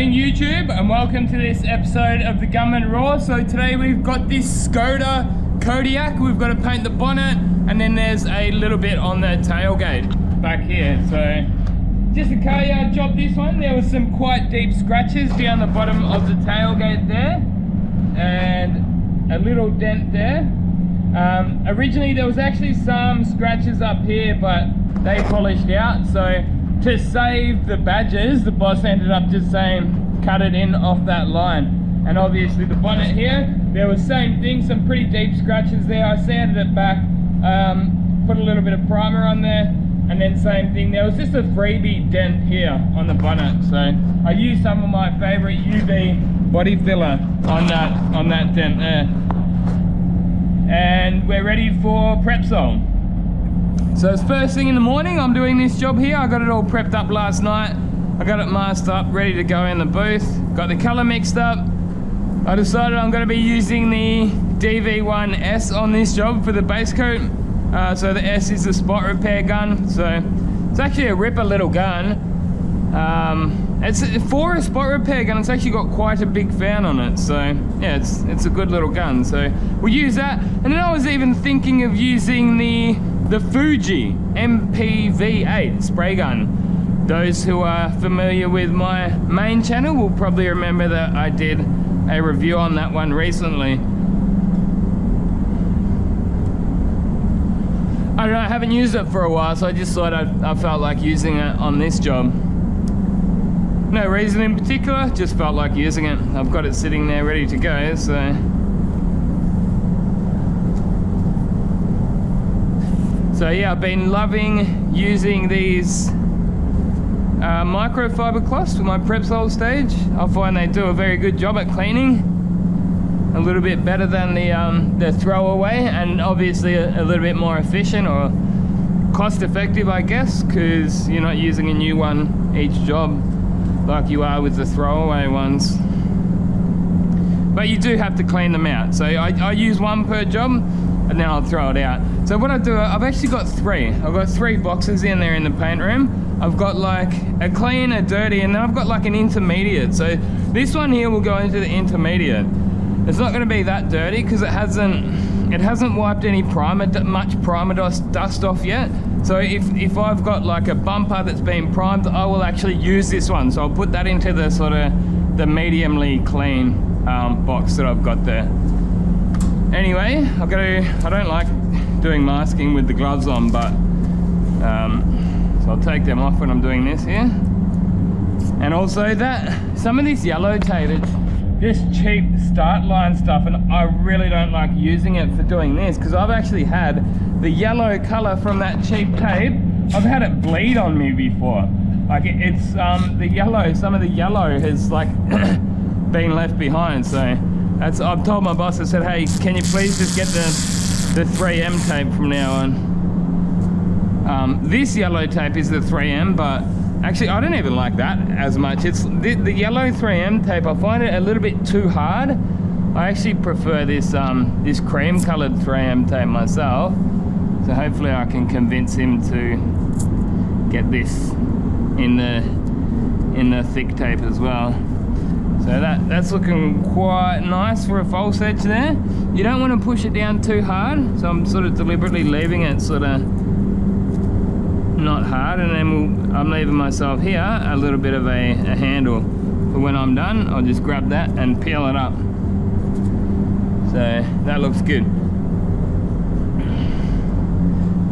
Morning YouTube, and welcome to this episode of the Gunman Raw. So today we've got this Skoda Kodiaq. We've got to paint the bonnet, and then there's a little bit on the tailgate back here. So just a car yard job, this one. There was some quite deep scratches down the bottom of the tailgate there, and a little dent there. Originally there was actually some scratches up here, but they polished out. So to save the badges, the boss ended up just saying cut it in off that line. And obviously the bonnet here, there was same thing, some pretty deep scratches there. I sanded it back, put a little bit of primer on there, and then same thing, there was just a freebie dent here on the bonnet. So I used some of my favorite UV body filler on that dent there. And we're ready for prep sol. So it's first thing in the morning, I'm doing this job here. I got it all prepped up last night. I got it masked up, ready to go in the booth. Got the color mixed up. I decided I'm gonna be using the DV1S on this job for the base coat. So the S is the spot repair gun. So it's actually a ripper little gun. It's for a spot repair gun, it's actually got quite a big fan on it. So yeah, it's a good little gun. So we'll use that. And then I was even thinking of using the Fuji MPV8 spray gun. Those who are familiar with my main channel will probably remember that I did a review on that one recently. I don't know, I haven't used it for a while, so I just thought I felt like using it on this job. No reason in particular, just felt like using it. I've got it sitting there ready to go, so. So yeah, I've been loving using these microfiber cloths for my prep sol stage. I find they do a very good job at cleaning. A little bit better than the throwaway, and obviously a little bit more efficient or cost effective, I guess, because you're not using a new one each job like you are with the throwaway ones. But you do have to clean them out. So I use one per job, and then I'll throw it out. So what I do, I've actually got three. I've got three boxes in there in the paint room. I've got like a clean, a dirty, and then I've got like an intermediate. So this one here will go into the intermediate. It's not going to be that dirty because it hasn't wiped any much primer dust off yet. So if I've got like a bumper that's been primed, I will actually use this one. So I'll put that into the sort of the mediumly clean box that I've got there. Anyway, I don't like doing masking with the gloves on, but so I'll take them off when I'm doing this here. And also some of this yellow tape, it's just cheap start line stuff, and I really don't like using it for doing this because I've actually had the yellow color from that cheap tape, I've had it bleed on me before. Like it's the yellow, some of the yellow has like been left behind. So I've told my boss, I said, hey, can you please just get the 3M tape from now on. This yellow tape is the 3M, but actually I don't even like that as much. It's the yellow 3M tape, I find it a little bit too hard. I actually prefer this this cream colored 3M tape myself. So hopefully I can convince him to get this in the thick tape as well. So that's looking quite nice for a false edge there. You don't want to push it down too hard, so I'm sort of deliberately leaving it sort of not hard, and then I'm leaving myself here a little bit of a handle for when I'm done. I'll just grab that and peel it up. So that looks good.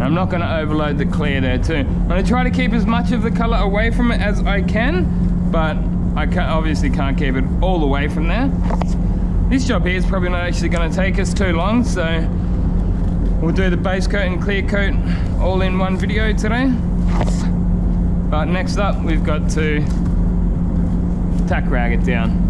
I'm not going to overload the clear there too. I'm going to try to keep as much of the color away from it as I can, but I obviously can't keep it all the way from there. This job here is probably not actually going to take us too long, so we'll do the base coat and clear coat all in one video today. But next up, we've got to tack rag it down.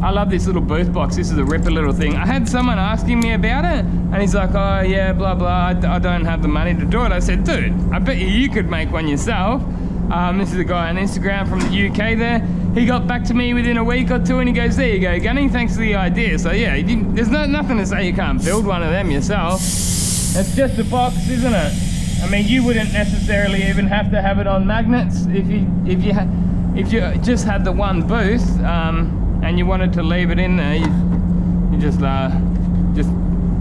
I love this little booth box. This is a ripper little thing. I had someone asking me about it, and he's like, oh yeah, blah blah, I don't have the money to do it. I said, dude, I bet you could make one yourself. This is a guy on Instagram from the UK there. He got back to me within a week or two, and he goes, there you go, Gunny, thanks for the idea. So yeah, there's nothing to say you can't build one of them yourself. It's just a box, isn't it? I mean, you wouldn't necessarily even have to have it on magnets if you if you just had the one boost and you wanted to leave it in there, you just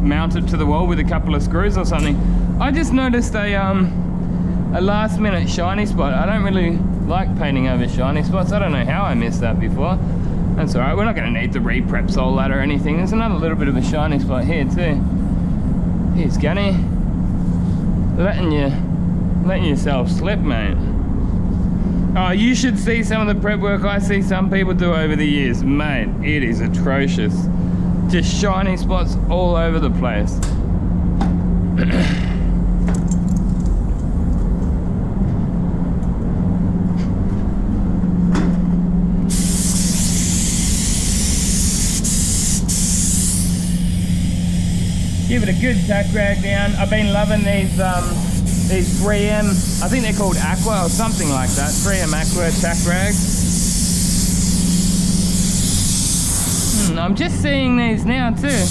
mount it to the wall with a couple of screws or something. I just noticed a last minute shiny spot. I don't really like painting over shiny spots. I don't know how I missed that before. That's alright, we're not going to need to re-prep sole that or anything. There's another little bit of a shiny spot here too. Here's Gunny. Letting yourself slip, mate. Oh, you should see some of the prep work I see some people do over the years. Mate, it is atrocious. Just shiny spots all over the place. Give it a good tack rag down. I've been loving these 3M, I think they're called Aqua or something like that. 3M Aqua tack rags. I'm just seeing these now too.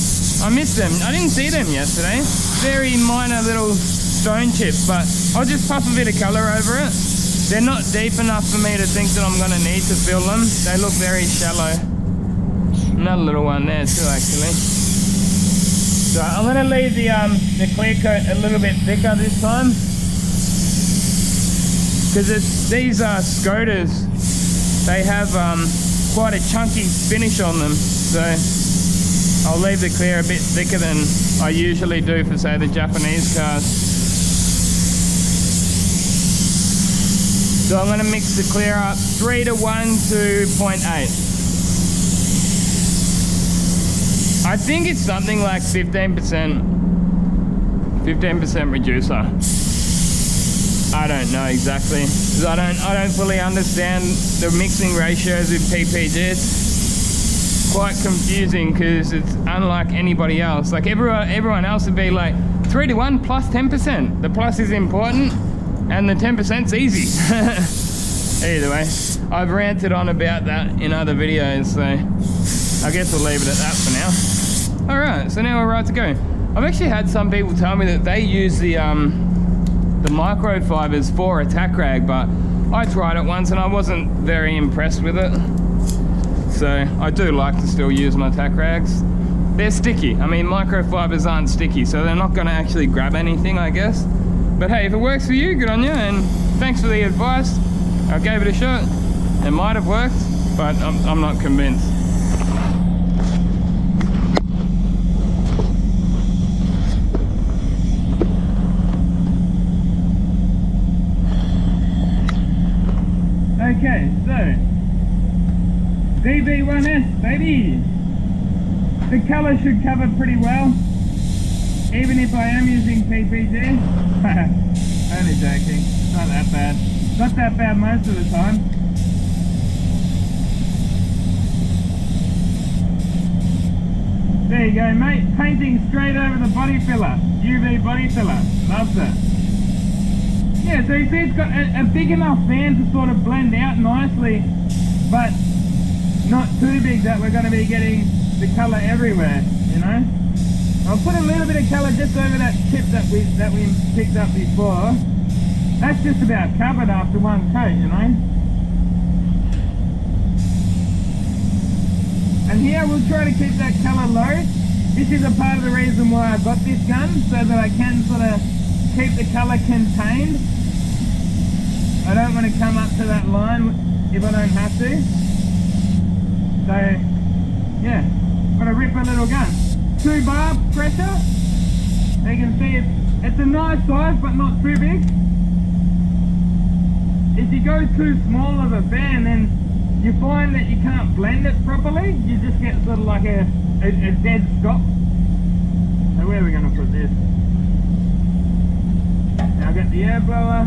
I miss them. I didn't see them yesterday. Very minor little stone chips, but I'll just pop a bit of colour over it. They're not deep enough for me to think that I'm going to need to fill them. They look very shallow. Another little one there too, actually. So I'm going to leave the clear coat a little bit thicker this time, because these Skodas, they have quite a chunky finish on them, so I'll leave the clear a bit thicker than I usually do for, say, the Japanese cars. So I'm going to mix the clear up 3 to 1 to 0.8. I think it's something like 15% reducer. I don't know exactly, because I don't fully understand the mixing ratios with PPG. It's quite confusing because it's unlike anybody else. Like everyone else would be like 3 to 1 plus 10%. The plus is important and the 10%'s easy. Either way, I've ranted on about that in other videos, so I guess we'll leave it at that for now. Alright, so now we're right to go. I've actually had some people tell me that they use the microfibers for a tack rag, but I tried it once and I wasn't very impressed with it. So I do like to still use my tack rags. They're sticky. I mean, microfibers aren't sticky, so they're not going to actually grab anything, I guess. But hey, if it works for you, good on you, and thanks for the advice. I gave it a shot. It might have worked, but I'm not convinced. Okay, so DB1S, baby. The colour should cover pretty well, even if I am using PPG. Only joking, not that bad. Not that bad most of the time. There you go, mate. Painting straight over the body filler. UV body filler. Loves it. Yeah, so you see it's got a big enough fan to sort of blend out nicely, but not too big that we're going to be getting the colour everywhere, you know. I'll put a little bit of colour just over that tip that we picked up before. That's just about covered after one coat, you know. And here we'll try to keep that colour low. This is a part of the reason why I got this gun, so that I can sort of keep the colour contained. I don't want to come up to that line if I don't have to. So yeah, got a ripper little gun. 2 bar pressure. You can see it's a nice size but not too big. If you go too small of a fan, then you find that you can't blend it properly. You just get sort of like a dead stop. So where are we going to put this? Now I've got the air blower.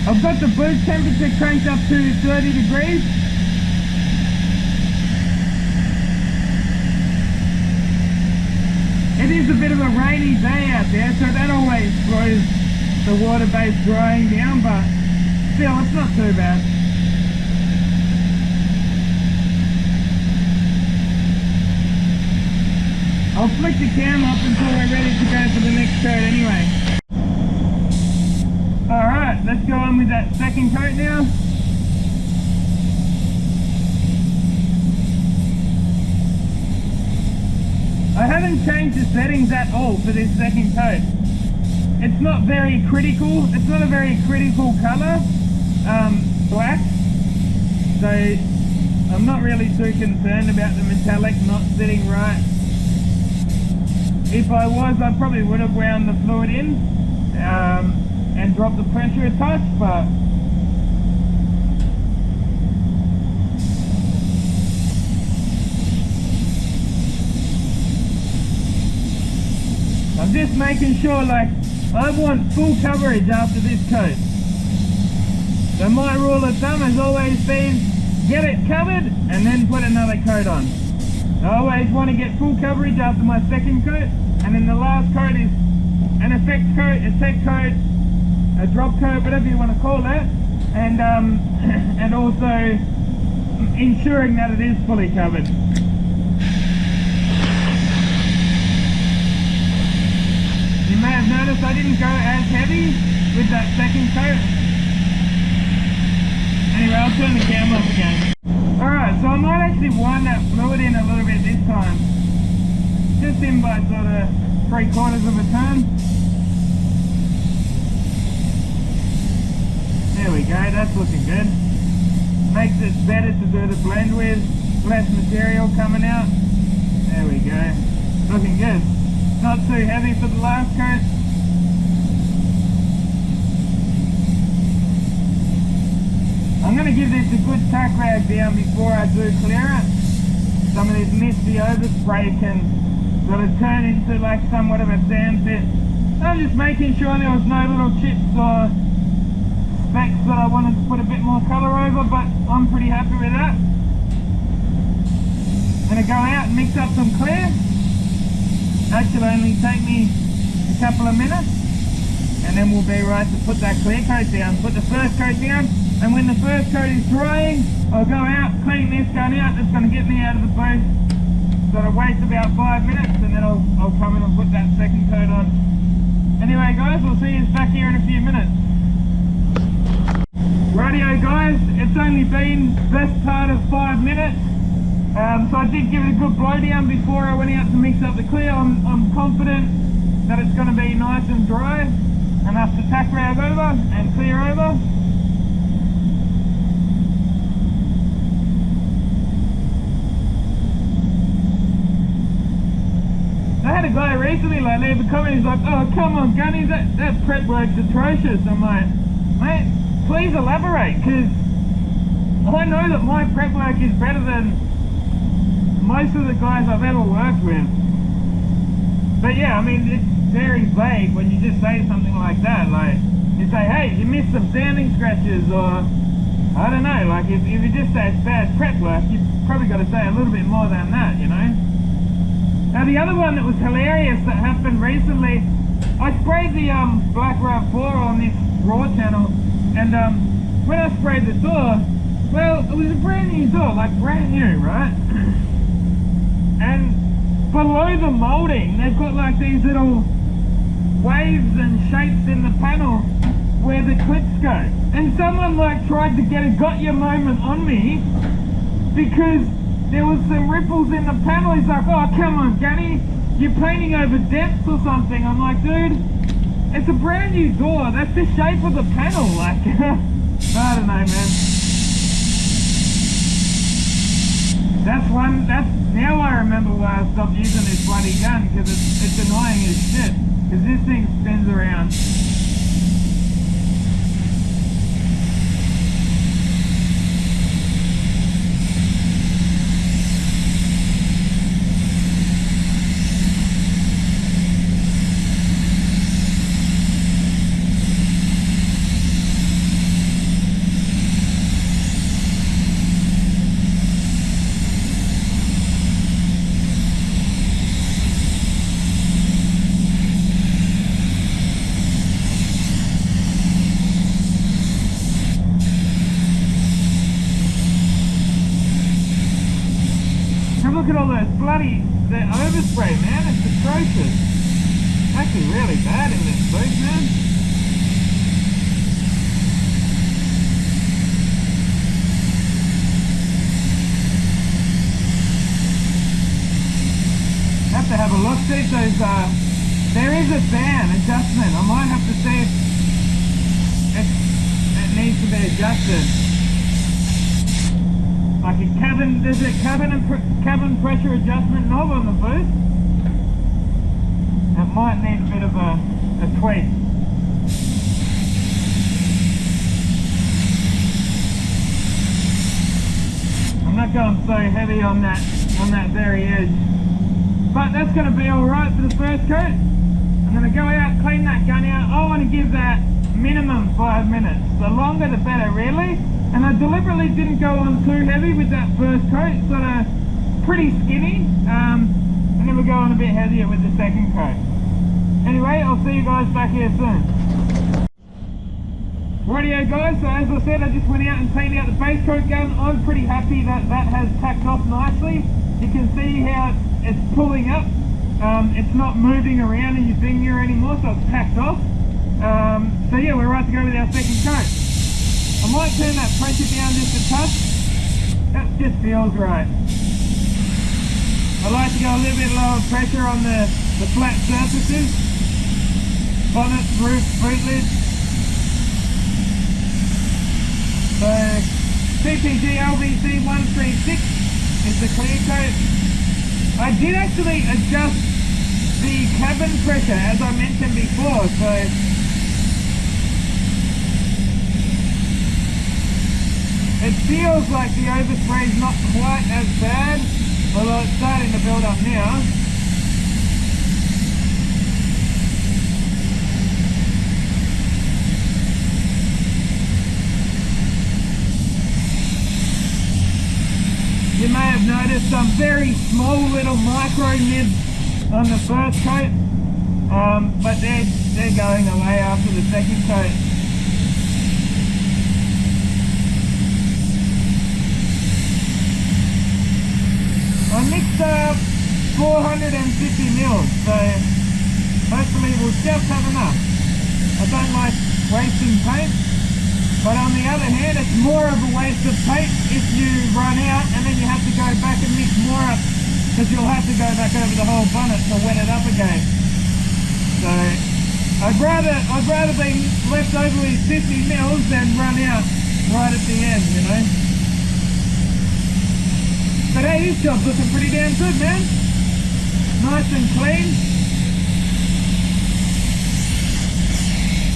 I've got the boost temperature cranked up to 30 degrees. It is a bit of a rainy day out there, so that always slows the water base drying down, but still, it's not too bad. I'll flick the cam up until we're ready to go for the next coat anyway. Alright, let's go on with that second coat now. I haven't changed the settings at all for this second coat. It's not very critical, it's not a very critical colour, black, so I'm not really too concerned about the metallic not sitting right. If I was, I probably would have wound the fluid in and dropped the pressure a touch, but I'm just making sure, like, I want full coverage after this coat. So my rule of thumb has always been, get it covered and then put another coat on. I always want to get full coverage after my second coat, and then the last coat is an effect coat, a tech coat, a drop coat, whatever you want to call it, and also ensuring that it is fully covered. You may have noticed I didn't go as heavy with that second coat. Anyway, I'll turn the camera off again. Alright, so I might actually wind that fluid in a little bit this time. Just in by sort of 3/4 of a turn. There we go, that's looking good. Makes it better to do the blend with, less material coming out. There we go, looking good. Not too heavy for the last coat. I'm going to give this a good tack rag down before I do clear it. Some of this misty overspray can sort of turn into like somewhat of a sand pit. I'm just making sure there was no little chips or specks that I wanted to put a bit more colour over, but I'm pretty happy with that. I'm going to go out and mix up some clear. Actually only take me a couple of minutes, and then we'll be right to put that clear coat down. Put the first coat down, and when the first coat is drying, I'll go out, clean this gun out. That's going to get me out of the booth. So I'll wait about 5 minutes, and then I'll come in and put that second coat on. Anyway guys, we'll see you back here in a few minutes. Rightio guys, it's only been best part of 5 minutes. So I did give it a good blowdown before I went out to mix up the clear. I'm confident that it's going to be nice and dry, enough to tack rag over and clear over. I had a guy recently like leave a comment, he's like, oh come on Gunny, that prep work's atrocious. I'm like, mate, please elaborate, because I know that my prep work is better than most of the guys I've ever worked with. But yeah, I mean, it's very vague when you just say something like that. Like, you say, hey, you missed some sanding scratches, or I don't know, like if you just say it's bad prep work, you've probably got to say a little bit more than that, you know. Now the other one that was hilarious that happened recently, I sprayed the Black RAV4 on this raw channel, and when I sprayed the door, well, it was a brand new door, like brand new, right? And below the moulding, they've got like these little waves and shapes in the panel where the clips go. And someone like tried to get a got ya moment on me because there was some ripples in the panel. He's like, oh come on Gunny, you're painting over depth or something. I'm like, dude, it's a brand new door, that's the shape of the panel, like I don't know, man. That's now I remember why I stopped using this bloody gun, because it's annoying as shit, because this thing spins around. Look at all those bloody the overspray, man, it's atrocious. It's actually really bad in this boot, man. Have to have a look, see if those, there is a fan adjustment. I might have to see if it needs to be adjusted. Like a cabin, there's a cabin pressure adjustment knob on the booth. It might need a bit of a tweak. I'm not going so heavy on that very edge. But that's going to be alright for the first coat. I'm going to go out, clean that gun out. I want to give that minimum 5 minutes. The longer the better, really. And I deliberately didn't go on too heavy with that first coat, sort of pretty skinny. And then we'll go on a bit heavier with the second coat. Anyway, I'll see you guys back here soon. Rightio guys, so as I said, I just went out and cleaned out the base coat gun. I'm pretty happy that that has tacked off nicely. You can see how it's pulling up. It's not moving around in your finger anymore, so it's tacked off. So yeah, we're right to go with our second coat. I might turn that pressure down just a touch. That just feels right. I like to go a little bit lower pressure on the flat surfaces. Bonnet, roof, boot lid. So CPG LVC 136 is the clear coat. I did actually adjust the cabin pressure as I mentioned before, so it feels like the overspray is not quite as bad, although it's starting to build up now. You may have noticed some very small little micro nibs on the first coat, but they're going away after the second coat. I mixed up 450 mils, so hopefully we'll just have enough. I don't like wasting paint, but on the other hand, it's more of a waste of paint if you run out and then you have to go back and mix more up, because you'll have to go back over the whole bonnet to wet it up again. So I'd rather be left over with 50 mils than run out right at the end, you know. But hey, this job's looking pretty damn good, man. Nice and clean.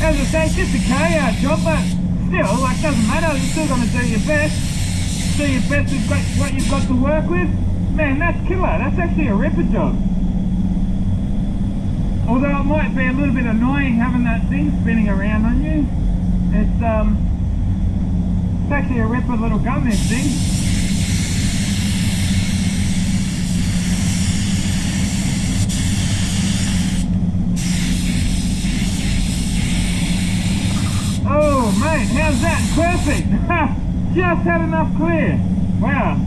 As I say, it's just a carry-out job, but still, like, doesn't matter. You're still going to do your best. Do your best with what you've got to work with. Man, that's killer. That's actually a ripper job. Although it might be a little bit annoying having that thing spinning around on you. It's actually a ripper little gun, this thing. Oh mate, how's that? Perfect! Just had enough clear. Wow,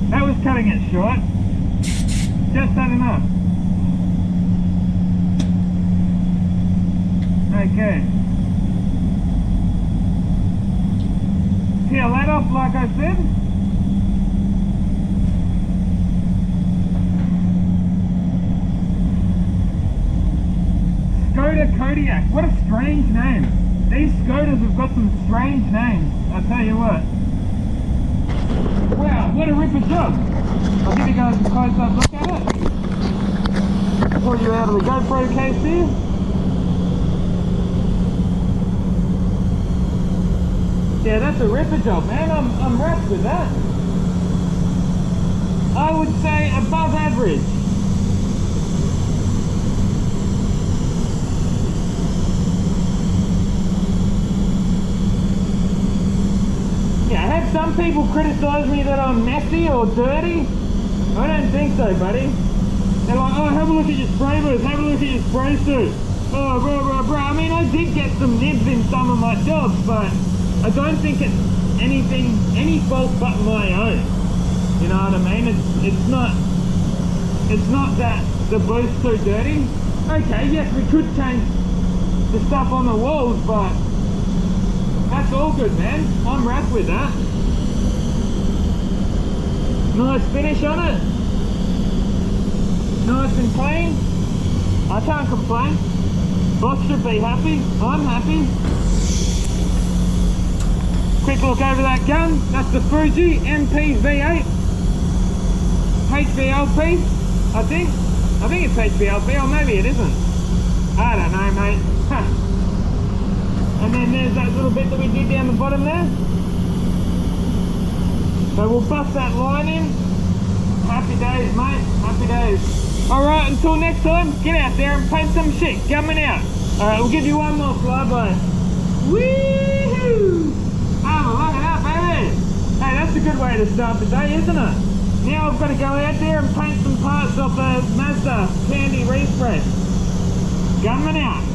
that was cutting it short. Just had enough. Okay. Peel that off like I said. Skoda Kodiaq, what a strange name. These Skodas have got some strange names, I'll tell you what. Wow, what a ripper job. I'll give you guys a close-up look at it. Pull you out of the GoPro case here. Yeah, that's a ripper job, man. I'm wrapped with that. I would say above average. Yeah, I had some people criticise me that I'm messy or dirty. I don't think so, buddy. They're like, oh, have a look at your spray booth, have a look at your spray suit. Oh, bro. I mean, I did get some nibs in some of my jobs, but I don't think it's any fault but my own. You know what I mean? It's It's not that the boot's too dirty. Okay, yes, we could change the stuff on the walls, but that's all good, man. I'm wrapped with that. Nice finish on it. Nice and clean. I can't complain. Boss should be happy. I'm happy. Quick look over that gun. That's the Fuji MP V8. HVLP, I think. I think it's HVLP, or maybe it isn't. I don't know, mate. And then there's that little bit that we did down the bottom there. So we'll bust that line in. Happy days, mate. Happy days. Alright, until next time, get out there and paint some shit. Coming out. Alright, we'll give you one more flyby. Woohoo! Oh, look at that, baby! Hey, that's a good way to start the day, isn't it? Now I've got to go out there and paint some parts off a Mazda Candy Refresh. Gunman out.